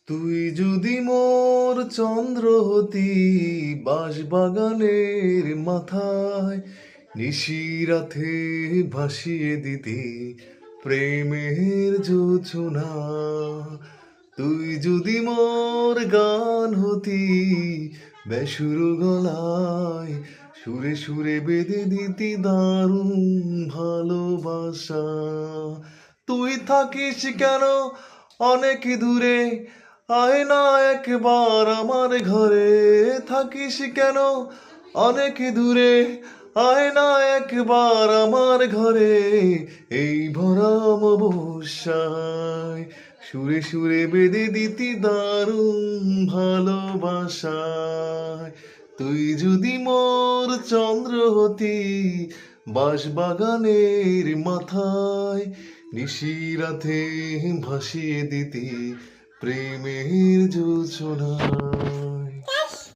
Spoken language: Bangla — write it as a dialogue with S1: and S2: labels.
S1: তুই যদি মোর চন্দ্র হতি বাঁশবাগানের মাথায়, নিশিরাতে ভাসিয়ে দিতি প্রেমের যোছনা। তুই যদি মোর গান হতি বেসুর গলায়, সুরে সুরে বেঁধে দিতি দারুণ ভালোবাসা। তুই থাকিস কেন অনেক দূরে, আয় না একবার আমার ঘরে। থাকিস কেন অনেক দূরে, আয় না একবার আমার ঘরে। এই ভরা অমাবস্যায় সুরে সুরে বেঁধে দিতি দারুণ ভালোবাসায়। তুই যদি মোর চন্দ্র হতি বাঁশবাগানের মাথায়, নিশিরাতে ভাসিয়ে দিতি প্রেমের যোছনা।